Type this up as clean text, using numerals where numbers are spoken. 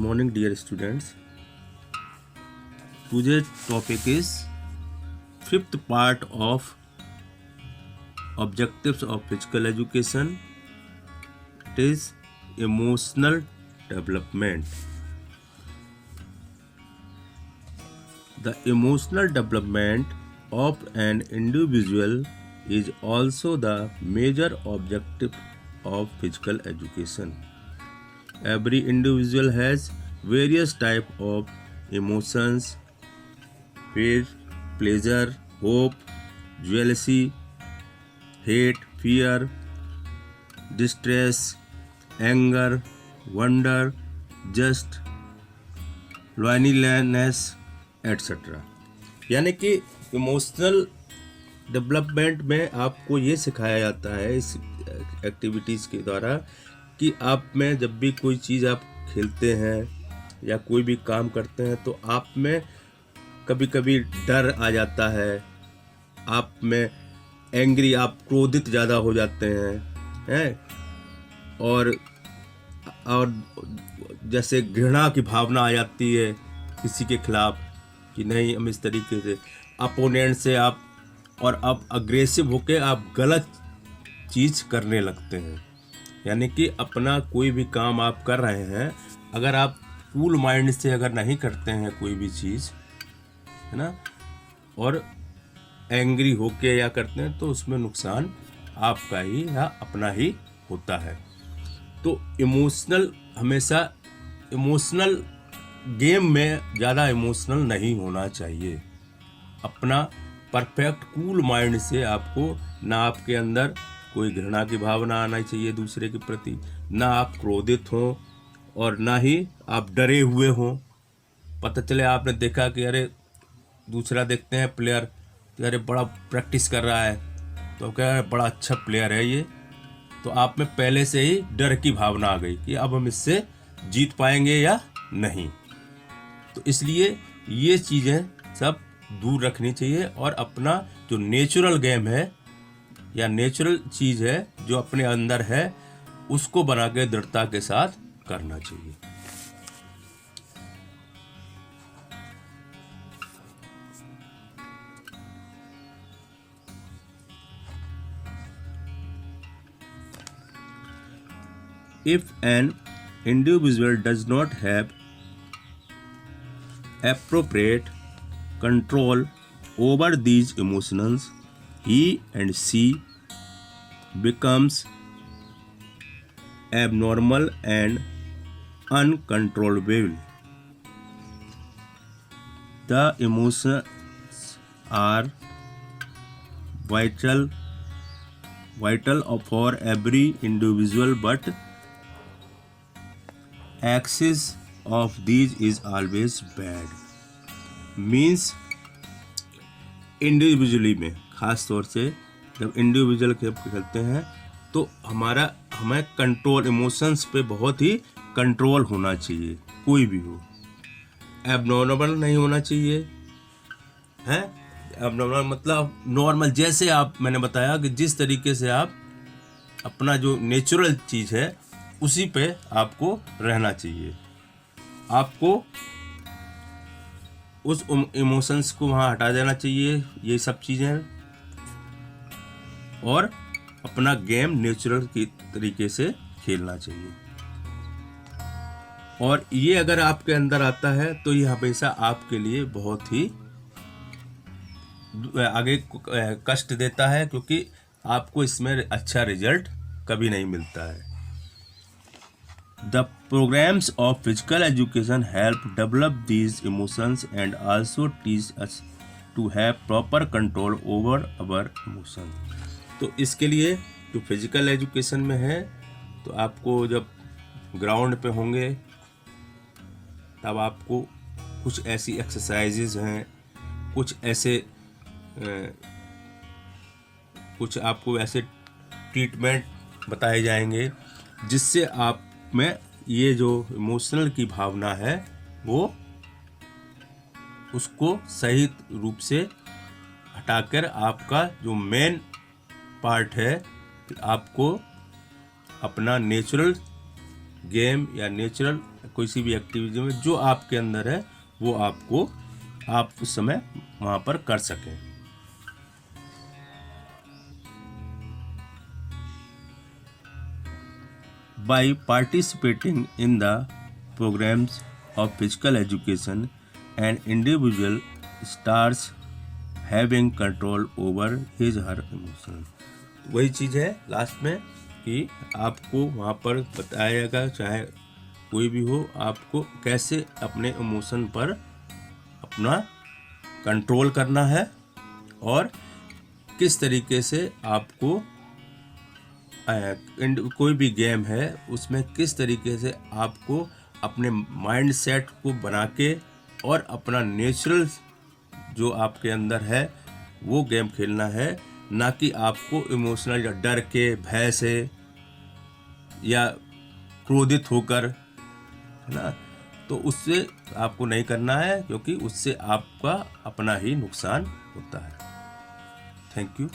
morning, dear students. Today's topic is fifth part of objectives of physical education. It is emotional development. The emotional development of an individual is also the major objective of physical education. Every individual has various types of emotions: fear, pleasure, hope, jealousy, hate, fear, distress, anger, wonder, just, loneliness, etc. यानी कि emotional development में आपको ये सिखाया जाता है इस activities के द्वारा कि आप में जब भी कोई चीज़ आप खेलते हैं या कोई भी काम करते हैं तो आप में कभी कभी डर आ जाता है, आप में एंग्री, आप क्रोधित ज़्यादा हो जाते हैं और जैसे घृणा की भावना आ जाती है किसी के खिलाफ कि नहीं, हम इस तरीके से अपोनेंट से आप अग्रेसिव होके आप गलत चीज़ करने लगते हैं। यानी कि अपना कोई भी काम आप कर रहे हैं, अगर आप कूल माइंड से अगर नहीं करते हैं कोई भी चीज़, है ना, और एंग्री होके या करते हैं तो उसमें नुकसान आपका ही या अपना ही होता है। तो इमोशनल हमेशा इमोशनल गेम में ज़्यादा इमोशनल नहीं होना चाहिए। अपना परफेक्ट कूल माइंड से आपको, ना आपके अंदर कोई घृणा की भावना आना चाहिए दूसरे के प्रति, ना आप क्रोधित हों और ना ही आप डरे हुए हों। पता चले आपने देखा कि अरे दूसरा देखते हैं प्लेयर कि अरे बड़ा प्रैक्टिस कर रहा है, तो कह रहे बड़ा अच्छा प्लेयर है ये, तो आप में पहले से ही डर की भावना आ गई कि अब हम इससे जीत पाएंगे या नहीं। तो इसलिए ये चीज़ें सब दूर रखनी चाहिए और अपना जो नेचुरल गेम है या नेचुरल चीज़ है जो अपने अंदर है उसको बना के दृढ़ता के साथ करना चाहिए। If an individual does not have appropriate control over these emotions, he and she becomes abnormal and uncontrollable. The emotions are vital for every individual, but excess of these is always bad. Means individually में, ख़ास तौर से जब individual खेलते हैं तो हमें control, emotions पे बहुत ही कंट्रोल होना चाहिए, कोई भी हो। एबनॉर्मल नहीं होना चाहिए, हैं। एबनॉर्मल मतलब नॉर्मल, जैसे आप, मैंने बताया कि जिस तरीके से आप अपना जो नेचुरल चीज़ है उसी पे आपको रहना चाहिए। आपको उस इमोशंस को वहाँ हटा देना चाहिए, ये सब चीज़ें, और अपना गेम नेचुरल की तरीके से खेलना चाहिए। और ये अगर आपके अंदर आता है तो ये हमेशा आपके लिए बहुत ही आगे कष्ट देता है, क्योंकि आपको इसमें अच्छा रिजल्ट कभी नहीं मिलता है। The programs of physical education help develop these emotions and also teach us to have proper control over our emotions. तो इसके लिए जो फिजिकल एजुकेशन में है, तो आपको जब ग्राउंड पे होंगे तब आपको कुछ ऐसी एक्सरसाइजेज हैं, कुछ आपको ऐसे ट्रीटमेंट बताए जाएंगे जिससे आप में ये जो इमोशनल की भावना है वो उसको सही रूप से हटाकर आपका जो मेन पार्ट है, आपको अपना नेचुरल गेम या नेचुरल किसी भी एक्टिविटी में जो आपके अंदर है वो आप उस समय वहाँ पर कर सकें। By participating in the programs of physical education, an individual starts having control over his her emotion। वही चीज़ है लास्ट में कि आपको वहाँ पर बताएगा, चाहे कोई भी हो, आपको कैसे अपने इमोशन पर अपना कंट्रोल करना है और किस तरीके से आपको कोई भी गेम है उसमें किस तरीके से आपको अपने माइंड सेट को बना के और अपना नेचुरल जो आपके अंदर है वो गेम खेलना है, ना कि आपको इमोशनल या डर के, भय से या क्रोधित होकर, है ना। तो उससे आपको नहीं करना है, क्योंकि उससे आपका अपना ही नुकसान होता है। Thank you.